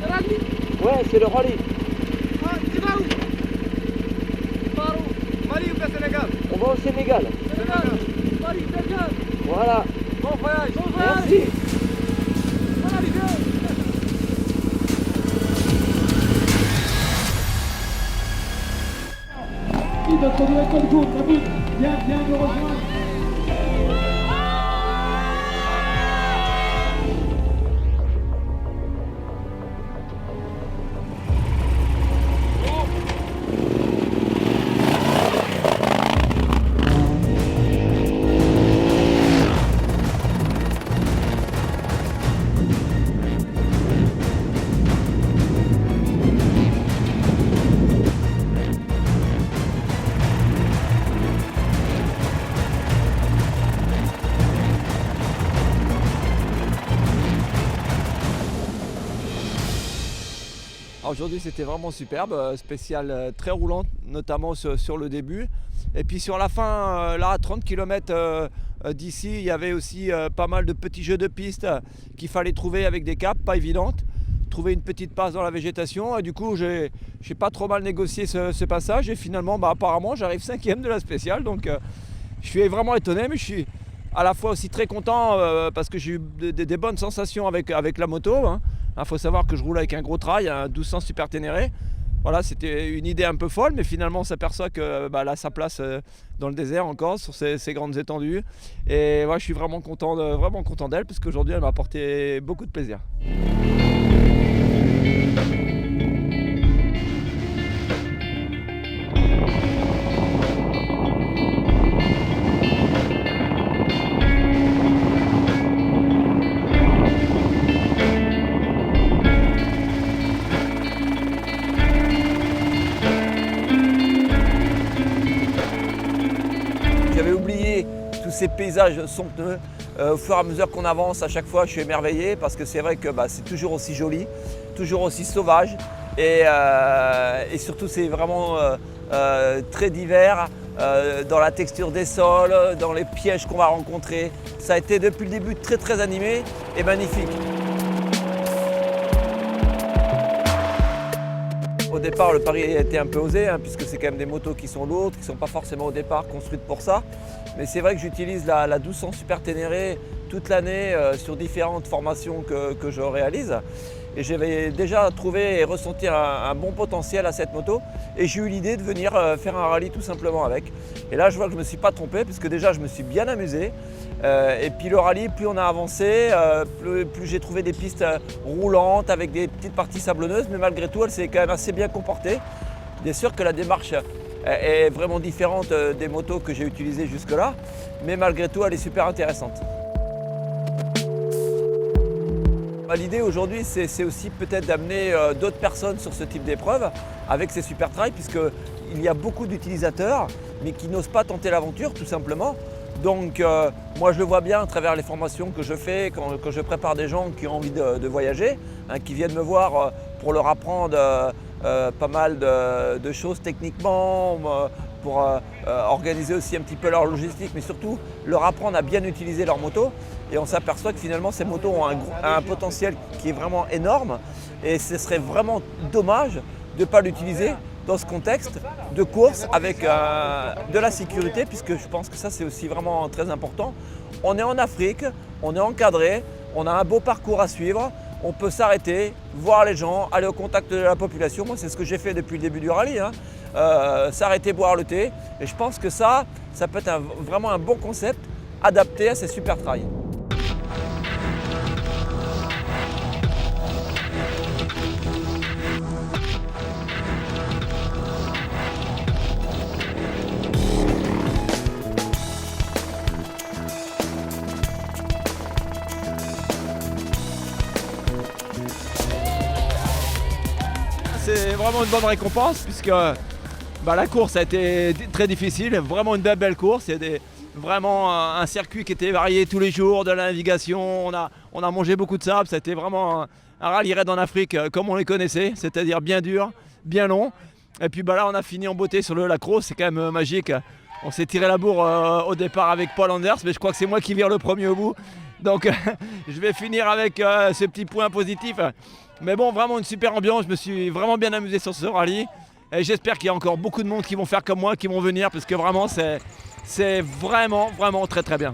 Rallye. Ouais, c'est le rallye. Ah, tu vas où? Par où? Mali ou bien Sénégal? On va au Sénégal. Sénégal. Paris, Sénégal. Voilà. Bon voyage. Bon voyage. Merci. Bonne arrivée. Notre directeur de course, David, viens nous rejoindre. Aujourd'hui c'était vraiment superbe, spéciale très roulante, notamment sur le début. Et puis sur la fin, là à 30 km d'ici, il y avait aussi pas mal de petits jeux de piste qu'il fallait trouver avec des capes pas évidentes. Trouver une petite passe dans la végétation et du coup j'ai pas trop mal négocié ce passage et finalement apparemment j'arrive 5e de la spéciale, donc je suis vraiment étonné, mais je suis à la fois aussi très content parce que j'ai eu des bonnes sensations avec la moto, hein. Il faut savoir que je roule avec un gros trail, un 1200 Super Ténéré. Voilà, c'était une idée un peu folle, mais finalement on s'aperçoit que elle a sa place dans le désert encore, sur ces grandes étendues. Et ouais, je suis vraiment content d'elle, parce qu'aujourd'hui elle m'a apporté beaucoup de plaisir. J'avais oublié tous ces paysages somptueux. Au fur et à mesure qu'on avance, à chaque fois, je suis émerveillé parce que c'est vrai que c'est toujours aussi joli, toujours aussi sauvage. Et surtout, c'est vraiment très divers dans la texture des sols, dans les pièges qu'on va rencontrer. Ça a été depuis le début très très animé et magnifique. Au départ, le pari était un peu osé, hein, puisque c'est quand même des motos qui sont lourdes, qui ne sont pas forcément au départ construites pour ça. Mais c'est vrai que j'utilise la 1200 Super Ténéré toute l'année sur différentes formations que je réalise. Et j'avais déjà trouvé et ressenti un bon potentiel à cette moto. Et j'ai eu l'idée de venir faire un rallye tout simplement avec. Et là, je vois que je ne me suis pas trompé, puisque déjà, je me suis bien amusé. Et puis le rallye, plus on a avancé, plus j'ai trouvé des pistes roulantes avec des petites parties sablonneuses, mais malgré tout, elle s'est quand même assez bien comportée. Bien sûr que la démarche est vraiment différente des motos que j'ai utilisées jusque-là, mais malgré tout, elle est super intéressante. L'idée aujourd'hui, c'est aussi peut-être d'amener d'autres personnes sur ce type d'épreuve avec ces super trails, puisqu'il y a beaucoup d'utilisateurs, mais qui n'osent pas tenter l'aventure tout simplement. Donc moi je le vois bien à travers les formations que je fais, quand je prépare des gens qui ont envie de voyager, hein, qui viennent me voir pour leur apprendre pas mal de choses techniquement, pour organiser aussi un petit peu leur logistique, mais surtout leur apprendre à bien utiliser leur moto. Et on s'aperçoit que finalement ces motos ont un potentiel qui est vraiment énorme, et ce serait vraiment dommage de ne pas l'utiliser dans ce contexte de course avec de la sécurité, puisque je pense que ça c'est aussi vraiment très important. On est en Afrique, on est encadré, on a un beau parcours à suivre, on peut s'arrêter, voir les gens, aller au contact de la population. Moi c'est ce que j'ai fait depuis le début du rallye, hein. S'arrêter, boire le thé, et je pense que ça peut être vraiment un bon concept adapté à ces super trails. C'est vraiment une bonne récompense, puisque la course a été très difficile, vraiment une belle course. Il y a vraiment un circuit qui était varié tous les jours, de la navigation, on a mangé beaucoup de sable. Ça a été vraiment un rallye raid en Afrique comme on les connaissait, c'est-à-dire bien dur, bien long. Et puis là on a fini en beauté sur le lac Rose, c'est quand même magique. On s'est tiré la bourre au départ avec Paul Anders, mais je crois que c'est moi qui vire le premier au bout. Donc je vais finir avec ce petit point positif. Mais bon, vraiment une super ambiance. Je me suis vraiment bien amusé sur ce rallye. Et j'espère qu'il y a encore beaucoup de monde qui vont faire comme moi, qui vont venir, parce que vraiment, c'est vraiment, vraiment très très bien.